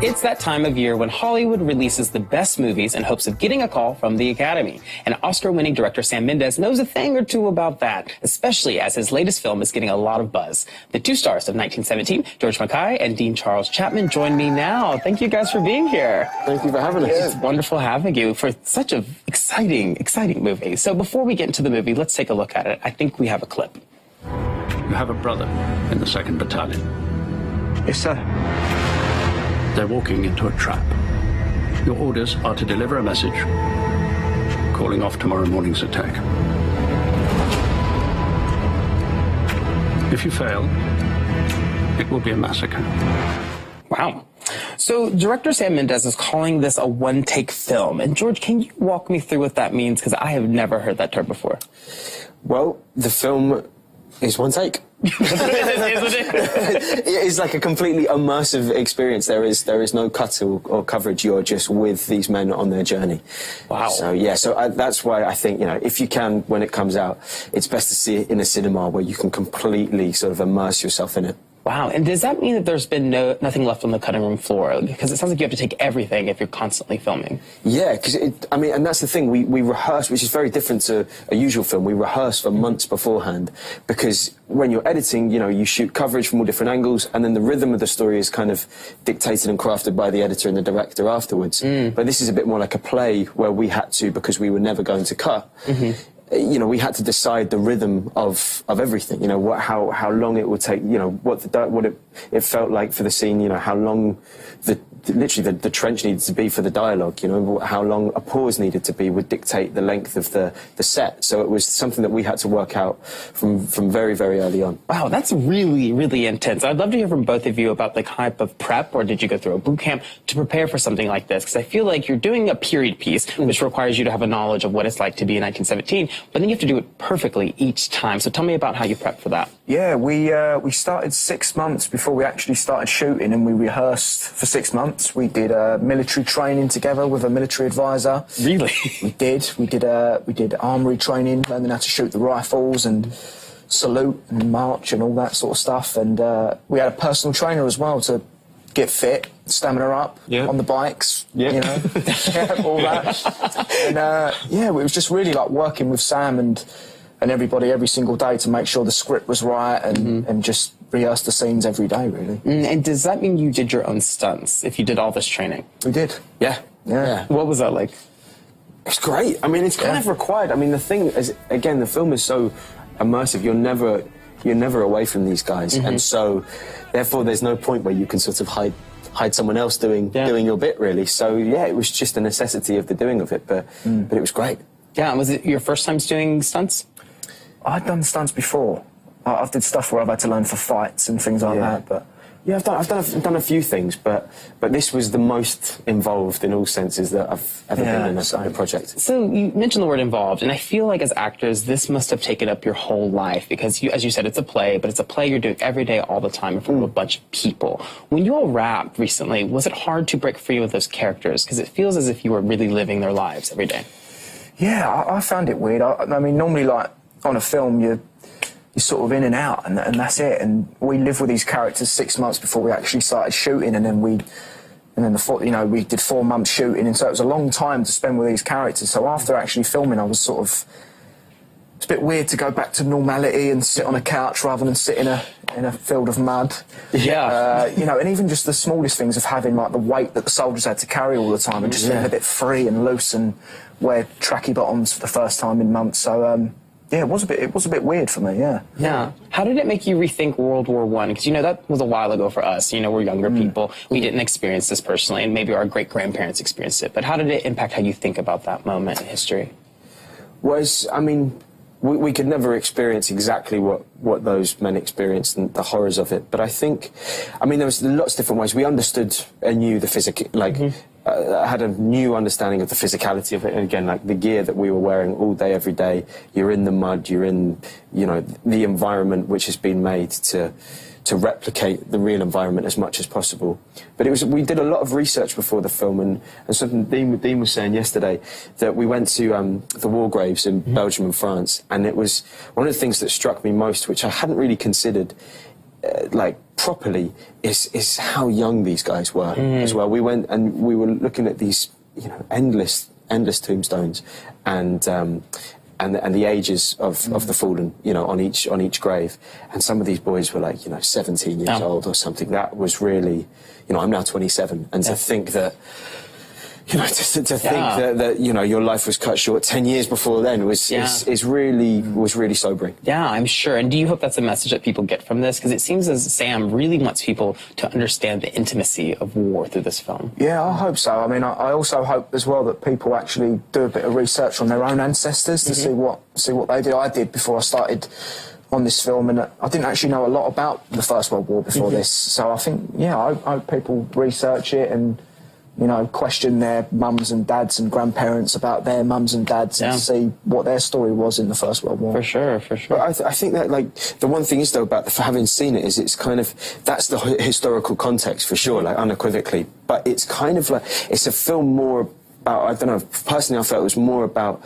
It's that time of year when Hollywood releases the best movies in hopes of getting a call from the Academy. And Oscar-winning director Sam Mendes knows a thing or two about that, especially as his latest film is getting a lot of buzz. The two stars of 1917, George MacKay and Dean Charles Chapman, join me now. Thank you guys for being here. Thank you for having us. It's wonderful having you for such an exciting movie. So before we get into the movie, let's take a look at it. I think we have a clip. You have a brother in the 2nd Battalion. Yes, sir. They're walking into a trap. Your orders are to deliver a message, calling off tomorrow morning's attack. If you fail, it will be a massacre. Wow. So director Sam Mendes is calling this a one-take film. And George, can you walk me through what that means? Because I have never heard that term before. Well, the film is one take. It's like a completely immersive experience. There is no cut or coverage. You're just with these men on their journey. Wow. So yeah, that's why I think, if you can, when it comes out, it's best to see it in a cinema where you can completely sort of immerse yourself in it. Wow. And does that mean that there's been nothing left on the cutting room floor? Because it sounds like you have to take everything if you're constantly filming. Yeah, because and that's the thing. We rehearse, which is very different to a usual film. We rehearse for months beforehand, because when you're editing, you shoot coverage from all different angles, and then the rhythm of the story is kind of dictated and crafted by the editor and the director afterwards. But this is a bit more like a play where we had to, because we were never going to cut. We had to decide the rhythm of everything. How long it would take. What it felt like for the scene. How long literally the trench needed to be for the dialogue. How long a pause needed to be would dictate the length of the set. So it was something that we had to work out from very, very early on. Wow, that's really, really intense. I'd love to hear from both of you about the type of prep, or did you go through a boot camp to prepare for something like this? Because I feel like you're doing a period piece, which requires you to have a knowledge of what it's like to be in 1917, but then you have to do it perfectly each time. So tell me about how you prep for that. Yeah, we started 6 months before we actually started shooting, and we rehearsed for 6 months. We did military training together with a military advisor. Really? We did armory training, learning how to shoot the rifles and salute and march and all that sort of stuff. And we had a personal trainer as well to get fit, stamina up on the bikes, all that. And it was just really like working with Sam and everybody every single day to make sure the script was right and just rehearse the scenes every day, really. And does that mean you did your own stunts if you did all this training? We did. Yeah. What was that like? It's great. It's kind of required. The thing is, again, the film is so immersive. You're never away from these guys, and so therefore there's no point where you can sort of hide someone else doing your bit, really. So yeah, it was just a necessity of the doing of it, but it was great. Yeah. And was it your first time doing stunts? I'd done stunts before. I've did stuff where I've had to learn for fights and things like that, but yeah, I've done a few things, but this was the most involved in all senses that I've ever been in a project. So you mentioned the word involved, and I feel like as actors, this must have taken up your whole life, because as you said, it's a play, but it's a play you're doing every day, all the time, in front of a bunch of people. When you all wrapped recently, was it hard to break free with those characters? Because it feels as if you were really living their lives every day. Yeah, I found it weird. Normally, like on a film, you're sort of in and out, and that's it. And we lived with these characters 6 months before we actually started shooting, and then we did 4 months shooting, and so it was a long time to spend with these characters. So after actually filming, I was sort of, it's a bit weird to go back to normality and sit on a couch rather than sit in a field of mud. Yeah. And even just the smallest things of having like the weight that the soldiers had to carry all the time, and just feeling a bit free and loose, and wear tracky bottoms for the first time in months. So it was a bit weird for me, yeah. Yeah. How did it make you rethink World War I? Because, that was a while ago for us. We're younger people. We didn't experience this personally, and maybe our great-grandparents experienced it. But how did it impact how you think about that moment in history? We could never experience exactly what those men experienced and the horrors of it. But I think, there was lots of different ways. We understood and knew the had a new understanding of the physicality of it. And again, like the gear that we were wearing all day, every day. You're in the mud. You're in, the environment which has been made to replicate the real environment as much as possible. But we did a lot of research before the film, and something Dean was saying yesterday, that we went to the war graves in Belgium and France, and it was one of the things that struck me most, which I hadn't really considered, like properly is how young these guys were as well. We went and we were looking at these, you know, endless tombstones, and the ages of the fallen, you know, on each grave. And some of these boys were like, you know, 17 years old or something. That was really, you know, I'm now 27, and to think that, you know, to think that you know, your life was cut short 10 years before then was really sobering. Yeah, I'm sure. And do you hope that's a message that people get from this? Because it seems as Sam really wants people to understand the intimacy of war through this film. Yeah, I hope so. I mean, I also hope as well that people actually do a bit of research on their own ancestors to see what they did. I did before I started on this film, and I didn't actually know a lot about the First World War before this. So I think, yeah, I hope people research it and, you know, question their mums and dads and grandparents about their mums and dads and see what their story was in the First World War. For sure. But I think that, like, the one thing is, though, about for having seen it, is it's kind of, that's the historical context, for sure, like, unequivocally. But it's kind of like, it's a film more about, I don't know, personally I felt it was more about,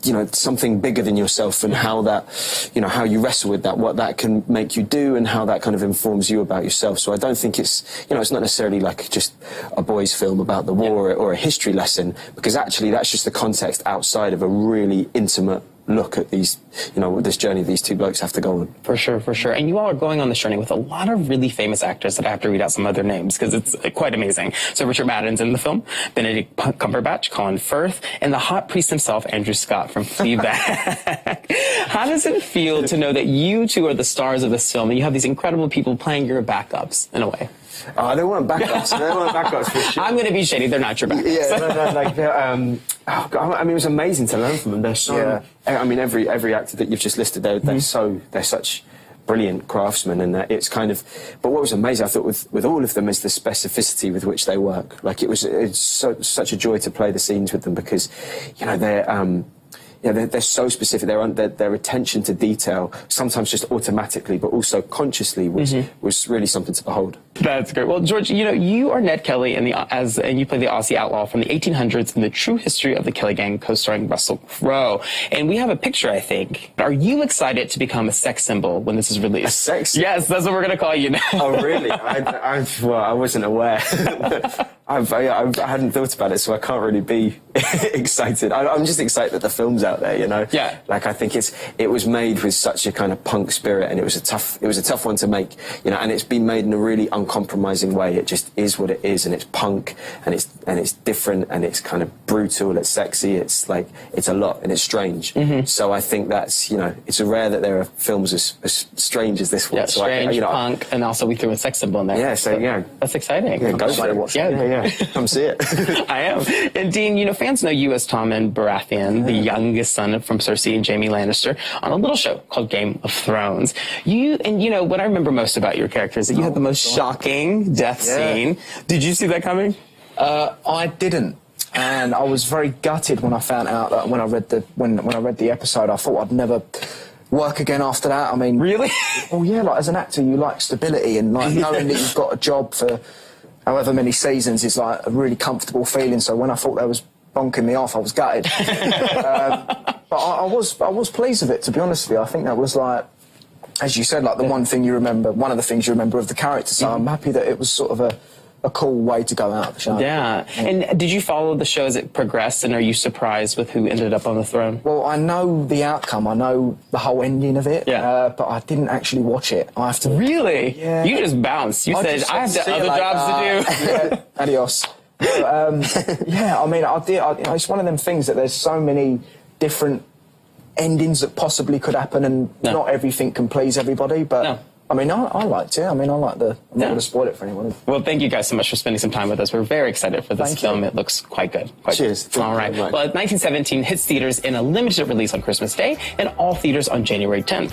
you know, something bigger than yourself, and how that, you know, how you wrestle with that, what that can make you do, and how that kind of informs you about yourself. So I don't think it's, you know, it's not necessarily like just a boys' film about the war or a history lesson, because actually that's just the context outside of a really intimate look at these, you know, this journey these two blokes have to go on. For sure. And you all are going on this journey with a lot of really famous actors that I have to read out some of their names because it's quite amazing. So Richard Madden's in the film, Benedict Cumberbatch, Colin Firth, and the hot priest himself, Andrew Scott from Fleabag. How does it feel to know that you two are the stars of this film and you have these incredible people playing your backups in a way? I don't want backups. For sure. I'm going to be shady. They're not your backups. I mean, it was amazing to learn from them. They're so. I mean, every actor that you've just listed, they're such brilliant craftsmen, and it's kind of. But what was amazing, I thought, with all of them, is the specificity with which they work. Like it's such a joy to play the scenes with them, because, you know, they're so specific. Their attention to detail, sometimes just automatically, but also consciously, was really something to behold. That's great. Well, George, you know, you are Ned Kelly and you play the Aussie outlaw from the 1800s in The True History of the Kelly Gang, co-starring Russell Crowe. And we have a picture, I think. Are you excited to become a sex symbol when this is released? A sex? Yes, that's what we're going to call you now. Oh, really? I wasn't aware. I hadn't thought about it, so I can't really be excited. I'm just excited that the film's out there, you know? Yeah. Like, I think it was made with such a kind of punk spirit, and it was a tough one to make, you know, and it's been made in a really uncompromising way. It just is what it is, and it's punk, and it's different, and it's kind of brutal, it's sexy, it's like, it's a lot, and it's strange. So I think that's, you know, it's rare that there are films as strange as this one. Yeah, so strange, punk, and also we threw a sex symbol in there. Yeah, so yeah. That's exciting. Yeah, go for it. Yeah. Come see it. I am. And Dean, you know, fans know you as Tommen Baratheon, the youngest son from Cersei and Jaime Lannister, on a little show called Game of Thrones. You know, what I remember most about your character is that you had the most shocking death scene. Did you see that coming? I didn't. And I was very gutted when I found out that when I read the episode, I thought I'd never work again after that. I mean, really? Well, yeah, like, as an actor, you like stability, and like knowing that you've got a job for however many seasons is like a really comfortable feeling. So when I thought they was bonking me off, I was gutted. But I was pleased with it, to be honest with you. I think that was, like, as you said, like one of the things you remember of the character. So I'm happy that it was sort of a cool way to go out of the show. Yeah. And did you follow the show as it progressed, and are you surprised with who ended up on the throne? Well, I know the outcome. I know the whole ending of it. Yeah. But I didn't actually watch it. I have to. Really? Yeah. You just bounced. You said, I have other jobs to do. Yeah, adios. Yeah, I mean, you know, it's one of them things that there's so many different endings that possibly could happen, and not everything can please everybody, but I mean, I liked it. I mean, I'm not going to spoil it for anyone. Well, thank you guys so much for spending some time with us. We're very excited for this film. It looks quite good. Cheers. All right. Well, 1917 hits theaters in a limited release on Christmas Day and all theaters on January 10th.